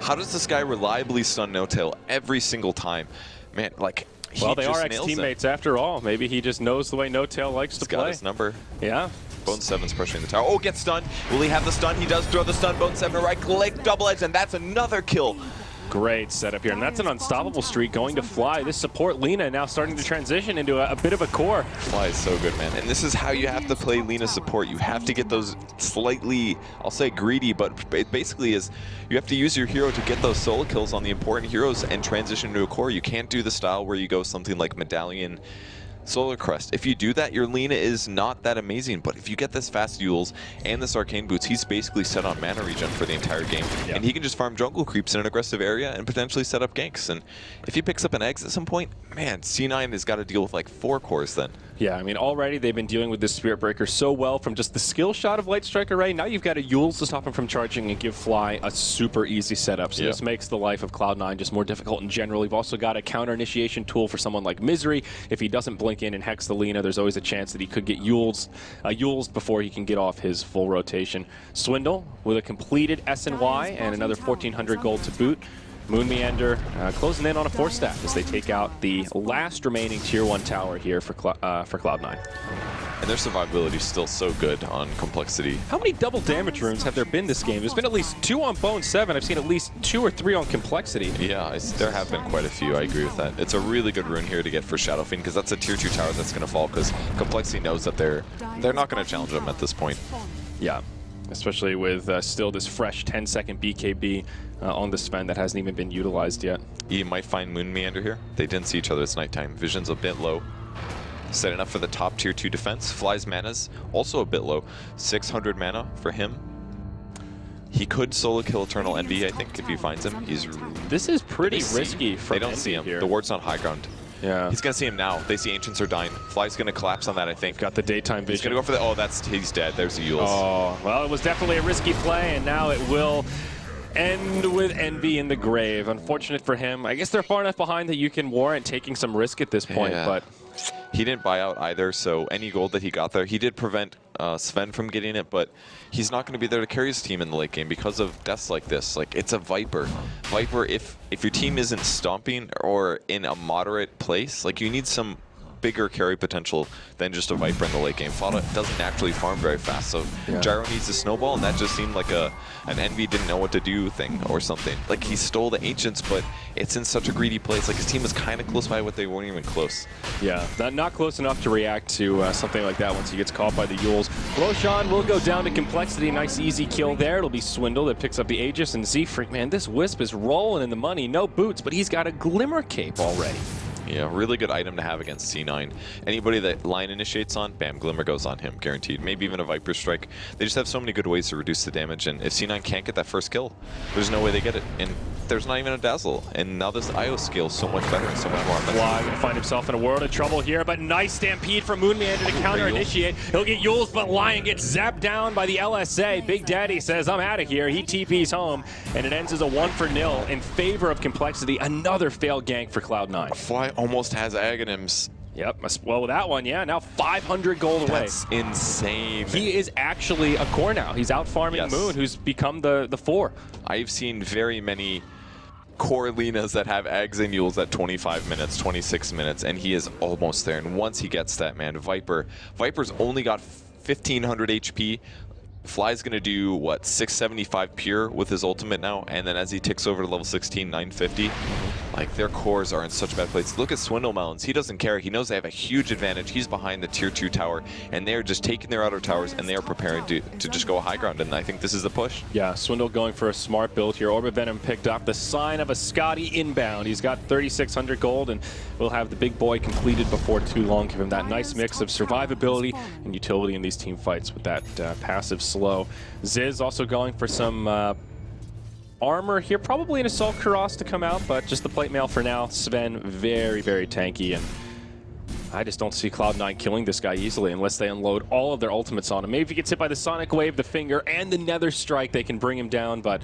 How does this guy reliably stun No Tail every single time? Man, like... Well, they are ex-teammates after all. Maybe he just knows the way No Tail likes to play. Got his number. Yeah. Bone7's pressuring the tower. Oh, gets stunned. Will he have the stun? He does throw the stun. Bone7 right click, double edge, and that's another kill. Great setup here, and that's an unstoppable streak going to Fly. This support Lina now starting to transition into a bit of a core. Fly is so good, man. And this is how you have to play Lina support. You have to get those slightly, I'll say greedy, but it basically is you have to use your hero to get those solo kills on the important heroes and transition to a core. You can't do the style where you go something like Medallion, Solar Crest. If you do that, your Lina is not that amazing, but if you get this fast Yules and this Arcane Boots, he's basically set on mana regen for the entire game, and he can just farm jungle creeps in an aggressive area and potentially set up ganks. And if he picks up an eggs at some point, man, C9 has got to deal with like 4 cores then. Yeah, I mean, already they've been dealing with this Spirit Breaker so well from just the skill shot of Light Strike Array. Now you've got a Yules to stop him from charging and give Fly a super easy setup. So this makes the life of Cloud9 just more difficult in general. You've also got a counter initiation tool for someone like Misery. If he doesn't blink in and hex the Lina, there's always a chance that he could get Yules before he can get off his full rotation. Swindle with a completed SNY and another 1,400 gold to boot. Moon Meander closing in on a 4-stack as they take out the last remaining Tier 1 tower here for Cloud9. And their survivability is still so good on Complexity. How many double damage runes have there been this game? There's been at least 2 on Bone7. I've seen at least 2 or 3 on Complexity. Yeah, there have been quite a few. I agree with that. It's a really good rune here to get for Shadow Fiend, because that's a Tier 2 tower that's going to fall, because Complexity knows that they're not going to challenge them at this point. Yeah. Especially with still this fresh 10-second BKB on the Sven that hasn't even been utilized yet. He might find Moon Meander here. They didn't see each other. It's nighttime. Vision's a bit low. Setting up for the top Tier 2 defense. Fly's mana's also a bit low. 600 mana for him. He could solo kill Eternal Envy, I think, if he finds him. This is pretty risky for They don't see him. Here. The ward's on high ground. Yeah. He's going to see him now. They see Ancients are dying. Fly's going to collapse on that, I think. Got the daytime vision. He's going to go for the... Oh, he's dead. There's the Yules. Oh, well, it was definitely a risky play, and now it will end with Envy in the grave. Unfortunate for him. I guess they're far enough behind that you can warrant taking some risk at this point, but he didn't buy out either, so any gold that he got there, he did prevent Sven from getting it, but he's not going to be there to carry his team in the late game because of deaths like this. Like, it's a Viper. Viper, if your team isn't stomping or in a moderate place, like, you need some bigger carry potential than just a Viper in the late game. Fada doesn't actually farm very fast, so Gyro needs a snowball, and that just seemed like an Envy didn't know what to do thing or something. Like, he stole the Ancients, but it's in such a greedy place. Like, his team was kind of close by, but they weren't even close. Yeah, not close enough to react to something like that once he gets caught by the Yules. Roshan will go down to Complexity. Nice easy kill there. It'll be Swindle that picks up the Aegis, and Z-Freak, man, this Wisp is rolling in the money. No boots, but he's got a Glimmer Cape already. Yeah, really good item to have against C9. Anybody that line initiates on, bam, Glimmer goes on him, guaranteed. Maybe even a Viper Strike. They just have so many good ways to reduce the damage, and if C9 can't get that first kill, there's no way they get it. And there's not even a Dazzle, and now this IO scale is so much better and so much more. Fly gonna find himself in a world of trouble here, but nice Stampede from Moonman to counter initiate. He'll get Yules, but Lion gets zapped down by the LSA. Big Daddy says, I'm out of here. He TP's home, and it ends as a 1-0 in favor of Complexity. Another failed gank for Cloud9. Fly almost has Aghanims. Yep, well, with that one, yeah, now 500 gold away. That's insane. He is actually a core now. He's out farming Moon, who's become the 4. I've seen very many core Linas that have Ags and Yules at 25 minutes, 26 minutes, and he is almost there. And once he gets that, man, Viper's only got 1,500 HP. Fly's going to do, what, 675 pure with his ultimate now, and then as he ticks over to level 16, 950. Like, their cores are in such a bad place. Look at Swindle Mountains. He doesn't care. He knows they have a huge advantage. He's behind the tier 2 tower, and they're just taking their outer towers, and they are preparing to just go high ground, and I think this is the push. Yeah, Swindle going for a smart build here. Orb of Venom picked up the sign of a Scotty inbound. He's got 3,600 gold, and we'll have the big boy completed before too long. Give him that nice mix of survivability and utility in these team fights with that passive slow. Ziz also going for some armor here, probably an Assault Kuros to come out, but just the plate mail for now. Sven, very, very tanky, and I just don't see Cloud9 killing this guy easily unless they unload all of their ultimates on him. Maybe if he gets hit by the Sonic Wave, the Finger, and the Nether Strike, they can bring him down, but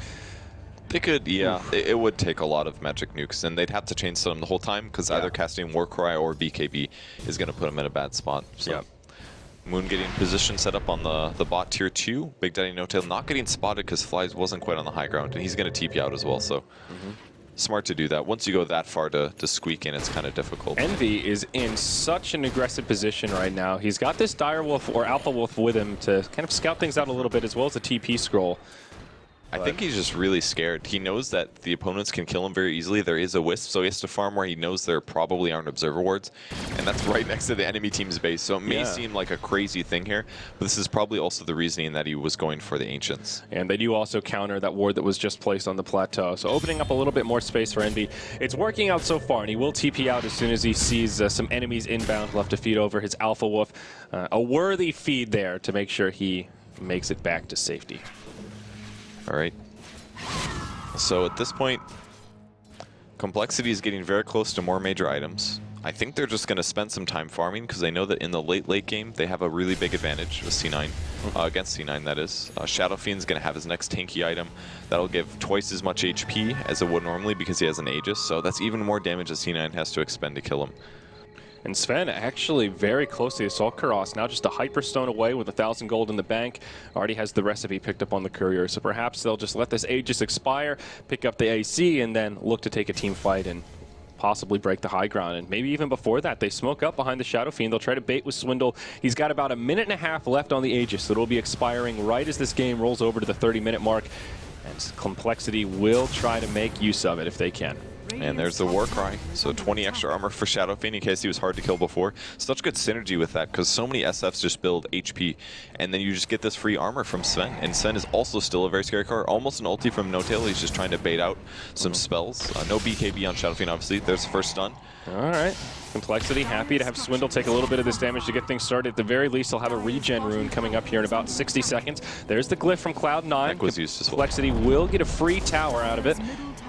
they could, yeah. It would take a lot of magic nukes, and they'd have to chain stun him the whole time, because either casting Warcry or BKB is going to put him in a bad spot. So. Moon getting position set up on the bot tier 2. Big Daddy No Tail not getting spotted because Flies wasn't quite on the high ground, and he's going to TP out as well, so smart to do that. Once you go that far to squeak in, it's kind of difficult. Envy is in such an aggressive position right now. He's got this Dire Wolf or Alpha Wolf with him to kind of scout things out a little bit, as well as a TP scroll. I think he's just really scared. He knows that the opponents can kill him very easily. There is a Wisp, so he has to farm where he knows there probably aren't Observer Wards, and that's right next to the enemy team's base. So it may seem like a crazy thing here, but this is probably also the reasoning that he was going for the Ancients. And they do also counter that ward that was just placed on the plateau, so opening up a little bit more space for Envy. It's working out so far, and he will TP out as soon as he sees some enemies inbound left to feed over his Alpha Wolf. A worthy feed there to make sure he makes it back to safety. All right. So at this point, Complexity is getting very close to more major items. I think they're just going to spend some time farming because they know that in the late game they have a really big advantage with C9, against C9 that is. Shadow Fiend's going to have his next tanky item. That'll give twice as much HP as it would normally because he has an Aegis, so that's even more damage that C9 has to expend to kill him. And Sven actually very close to the Assault Kuros, now just a Hyperstone away with 1,000 gold in the bank. Already has the recipe picked up on the courier, so perhaps they'll just let this Aegis expire, pick up the AC, and then look to take a team fight and possibly break the high ground. And maybe even before that, they smoke up behind the Shadow Fiend. They'll try to bait with Swindle. He's got about a minute and a half left on the Aegis, so it'll be expiring right as this game rolls over to the 30-minute mark. And Complexity will try to make use of it if they can. And there's the Warcry, so 20 extra armor for Shadow Fiend in case he was hard to kill before. Such good synergy with that because so many SFs just build HP, and then you just get this free armor from Sven. And Sven is also still a very scary card, almost an ulti from No Tail. He's just trying to bait out some spells. No BKB on Shadow Fiend, obviously. There's the first stun. All right. Complexity happy to have Swindle take a little bit of this damage to get things started. At the very least, he'll have a regen rune coming up here in about 60 seconds. There's the glyph from Cloud9. Was used as well. Complexity will get a free tower out of it.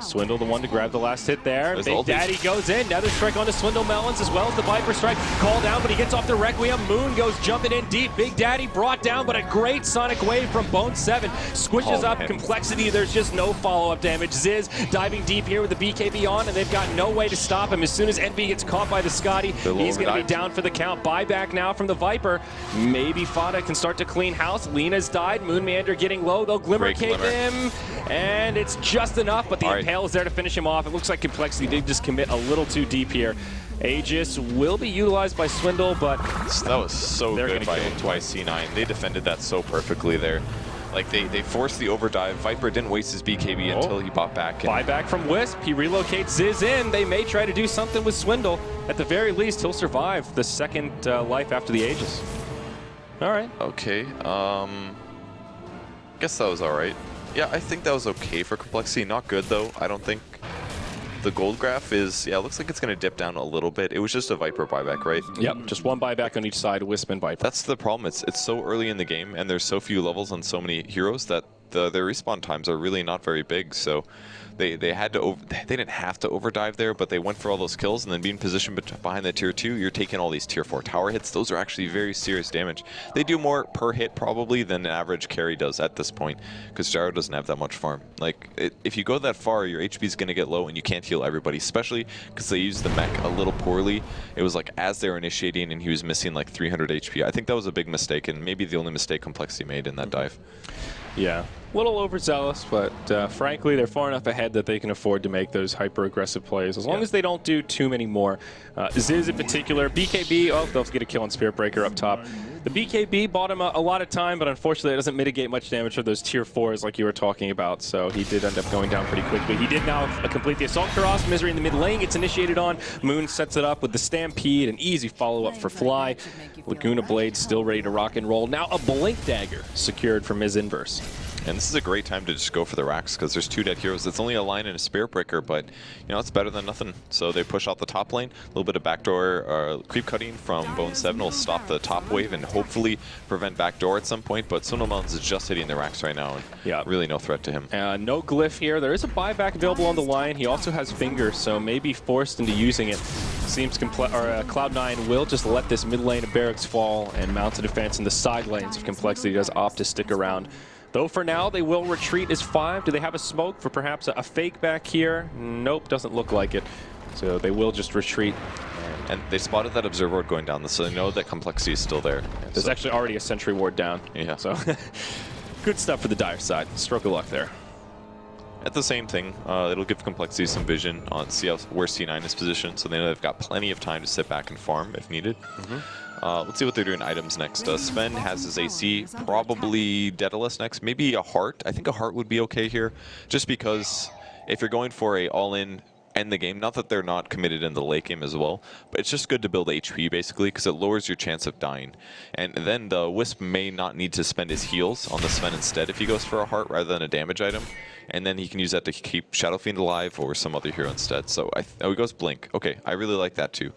Swindle the one to grab the last hit there. Big Daddy goes in. Nether Strike onto Swindle Melons as well as the Viper Strike. Call down, but he gets off the Requiem. Moon goes jumping in deep. Big Daddy brought down, but a great Sonic Wave from Bone 7. Squishes up Complexity. There's just no follow-up damage. Ziz diving deep here with the BKB on, and they've got no way to stop him. As soon as Envy gets caught by the Scotty, he's going to be down for the count. Buyback now from the Viper. Maybe Fada can start to clean house. Lena's died. Moon Meander getting low. They'll Glimmer Cape him, and it's just enough, but the Impale is there to finish him off. It looks like Complexity did just commit a little too deep here. Aegis will be utilized by Swindle, but that was so good by C9. They defended that so perfectly there. Like, they forced the overdive. Viper didn't waste his BKB until he bought back. Buyback from Wisp. He relocates Ziz in. They may try to do something with Swindle. At the very least, he'll survive the second life after the Aegis. All right. Okay. Guess that was all right. Yeah, I think that was okay for Complexity. Not good, though. I don't think. The gold graph is, yeah, it looks like it's going to dip down a little bit. It was just a Viper buyback, right? Yep, just one buyback on each side, Wisp and Viper. That's the problem. It's so early in the game, and there's so few levels on so many heroes that their respawn times are really not very big. So they didn't have to overdive there, but they went for all those kills, and then being positioned behind the tier 2, you're taking all these tier 4 tower hits. Those are actually very serious damage. They do more per hit probably than an average carry does at this point, because Gyro doesn't have that much farm. Like, if you go that far, your HP is going to get low, and you can't heal everybody, especially because they used the mech a little poorly. It was like as they were initiating, and he was missing like 300 HP. I think that was a big mistake, and maybe the only mistake Complexity made in that dive. Yeah, a little overzealous, but frankly, they're far enough ahead that they can afford to make those hyper-aggressive plays, as long as they don't do too many more. Ziz in particular, BKB, oh, they'll get a kill on Spirit Breaker up top. The BKB bought him a lot of time, but unfortunately, it doesn't mitigate much damage for those tier 4s like you were talking about, so he did end up going down pretty quickly. He did now complete the Assault Cross. Misery in the mid lane gets initiated on. Moon sets it up with the Stampede, an easy follow-up for Fly. Laguna Blade still ready to rock and roll. Now a Blink Dagger secured for Miz Inverse. And this is a great time to just go for the racks, because there's 2 dead heroes. It's only a line and a Spirit Breaker, but you know, it's better than nothing. So they push out the top lane. A little bit of backdoor creep cutting from Bone 7 will stop the top wave and hopefully prevent backdoor at some point. But Swindle Melons is just hitting the racks right now, and really no threat to him. No glyph here. There is a buyback available on the line. He also has Finger, so maybe forced into using it. Seems Cloud9 will just let this mid lane of Barracks fall and mount a defense in the side lanes if Complexity does opt to stick around. Though for now, they will retreat as 5. Do they have a smoke for perhaps a fake back here? Nope, doesn't look like it. So they will just retreat. And they spotted that Observer Ward going down, so they know that Complexity is still there. There's actually already a Sentry Ward down. Yeah. So good stuff for the Dire side. Stroke of luck there. At the same thing, it'll give Complexity some vision on where C9 is positioned, so they know they've got plenty of time to sit back and farm if needed. Let's see what they're doing items next. Sven has his AC, probably Daedalus next, maybe a Heart. I think a Heart would be okay here, just because if you're going for a all-in end the game, not that they're not committed in the late game as well, but it's just good to build HP basically, because it lowers your chance of dying. And then the Wisp may not need to spend his heals on the Sven instead if he goes for a Heart rather than a damage item. And then he can use that to keep Shadow Fiend alive or some other hero instead. So he goes Blink. Okay, I really like that too.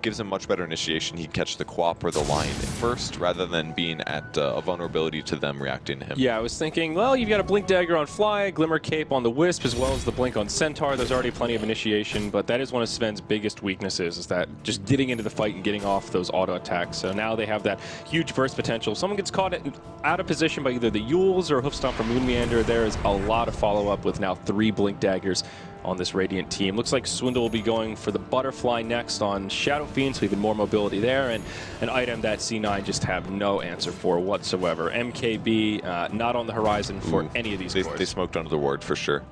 Gives him much better initiation. He'd catch the Quap or the Lion first rather than being at a vulnerability to them reacting to him. Yeah, I was thinking, well, you've got a Blink Dagger on Fly, Glimmer Cape on the Wisp, as well as the Blink on Centaur. There's already plenty of initiation, but that is one of Sven's biggest weaknesses, is that just getting into the fight and getting off those auto attacks. So now they have that huge burst potential. If someone gets caught out of position by either the Yules or Hoofstomp from Moon Meander, there is a lot of follow-up with now 3 Blink Daggers on this Radiant team. Looks like Swindle will be going for the Butterfly next on Shadow Fiend, so even more mobility there, and an item that C9 just have no answer for whatsoever. MKB not on the horizon for any of these cores. They smoked under the ward for sure.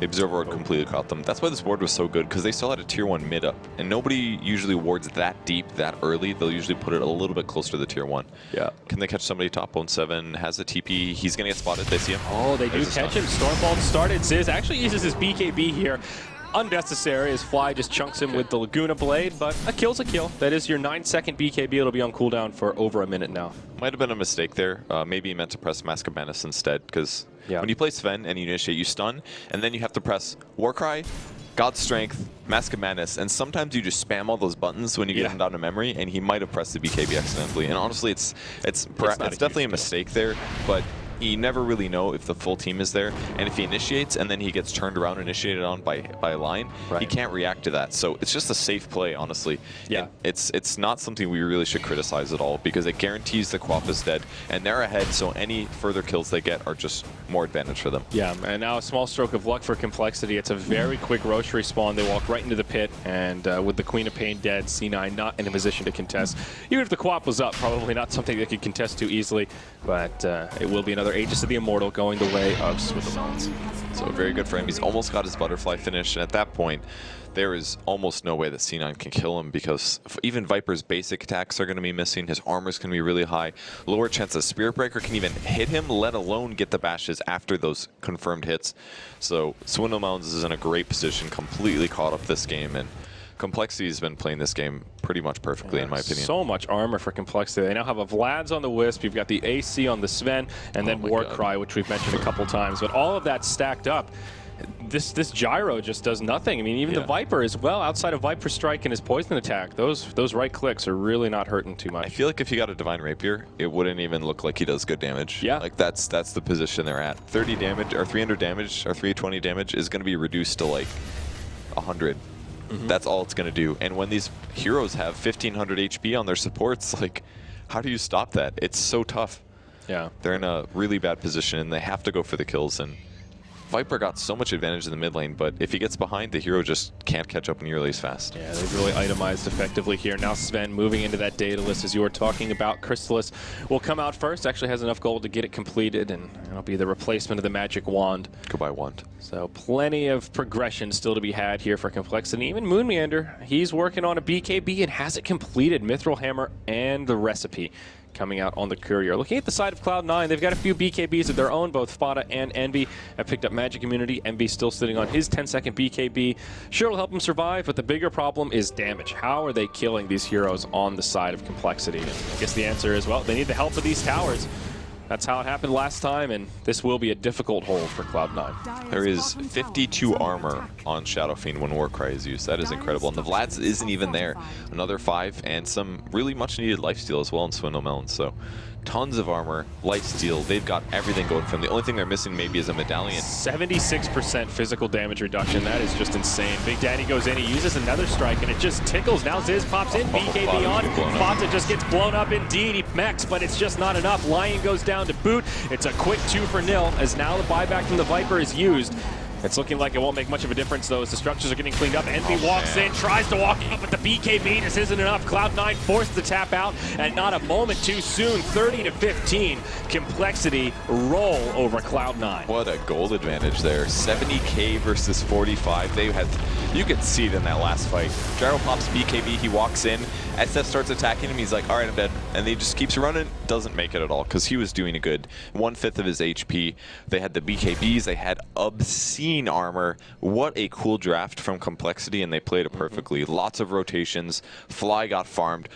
The Observer Ward completely caught them. That's why this ward was so good, because they still had a tier 1 mid up, and nobody usually wards that deep that early. They'll usually put it a little bit closer to the tier 1. Yeah. Can they catch somebody top? Bone 7 has a TP. He's going to get spotted. They see him. Oh, they do catch him. Stormbolt started. Ziz actually uses his BKB here. Unnecessary as Fly just chunks him with the Laguna Blade, but a kill's a kill. That is your 9-second BKB. It'll be on cooldown for over a minute now. Might have been a mistake there. Maybe he meant to press Mask of Madness instead, because when you play Sven and you initiate, you stun, and then you have to press Warcry, God's Strength, Mask of Madness, and sometimes you just spam all those buttons when you get him down to memory, and he might have pressed the BKB accidentally. And honestly, it's definitely a mistake there, but you never really know if the full team is there, and if he initiates and then he gets turned around and initiated on by a line, he can't react to that. So it's just a safe play, honestly. Yeah. And it's not something we really should criticize at all, because it guarantees the Quap is dead, and they're ahead, so any further kills they get are just more advantage for them. Yeah, and now a small stroke of luck for Complexity. It's a very quick Roche respawn. They walk right into the pit, and with the Queen of Pain dead, C9 not in a position to contest. Even if the Quap was up, probably not something they could contest too easily, but it will be another Aegis of the Immortal going the way of Swindlemelons. So very good for him. He's almost got his butterfly finish, and at that point, there is almost no way that C9 can kill him, because even Viper's basic attacks are going to be missing. His armor's going to be really high. Lower chance that Spirit Breaker can even hit him, let alone get the bashes after those confirmed hits. So Swindlemelons is in a great position, completely caught up this game, and Complexity has been playing this game pretty much perfectly, in my opinion. So much armor for Complexity. They now have a Vlad's on the Wisp, you've got the AC on the Sven, and then Warcry, which we've mentioned a couple times. But all of that stacked up, this gyro just does nothing. I mean, even the Viper as well, outside of Viper Strike and his poison attack, those right clicks are really not hurting too much. I feel like if he got a Divine Rapier, it wouldn't even look like he does good damage. Yeah. Like that's the position they're at. 30 damage, or 300 damage, or 320 damage is going to be reduced to like 100. That's all it's going to do. And when these heroes have 1500 HP on their supports, like, how do you stop that? It's so tough. Yeah. They're in a really bad position, and they have to go for the kills. And Viper got so much advantage in the mid lane, but if he gets behind, the hero just can't catch up nearly as fast. Yeah, they've really itemized effectively here. Now Sven moving into that data list, as you were talking about. Crystallis will come out first, actually has enough gold to get it completed, and it'll be the replacement of the magic wand. Goodbye, wand. So plenty of progression still to be had here for Complexity. Even Moonmeander, he's working on a BKB and has it completed. Mithril Hammer and the recipe coming out on the courier. Looking at the side of Cloud9, they've got a few BKBs of their own. Both Fada and Envy have picked up Magic Immunity. Envy still sitting on his 10-second BKB. Sure, it'll help him survive, but the bigger problem is damage. How are they killing these heroes on the side of Complexity? And I guess the answer is, well, they need the help of these towers. That's how it happened last time, and this will be a difficult hold for Cloud9. There is 52 armor on Shadow Fiend when Warcry is used. That is incredible. And the Vlad's isn't even there. Another 5, and some really much needed lifesteal as well in Swindlemelons. So tons of armor, lifesteal. They've got everything going for them. The only thing they're missing maybe is a medallion. 76% physical damage reduction. That is just insane. Big Daddy goes in, he uses another strike, and it just tickles. Now Ziz pops in, BKB on. Fata just gets blown up indeed. He mechs, but it's just not enough. Lion goes down to boot. It's a quick 2-0, as now the buyback from the Viper is used. It's looking like it won't make much of a difference, though, as the structures are getting cleaned up. Envy walks in, tries to walk up, but the BKB just isn't enough. Cloud9 forced to tap out, and not a moment too soon. 30-15. Complexity roll over Cloud9. What a gold advantage there. 70k versus 45. They had, you could see it in that last fight. Gyro pops BKB, he walks in. SF starts attacking him, he's like, all right, I'm dead. And he just keeps running, doesn't make it at all, because he was doing a good 1/5 of his HP. They had the BKBs, they had obscene armor. What a cool draft from Complexity, and they played it perfectly. Lots of rotations. Fly got farmed.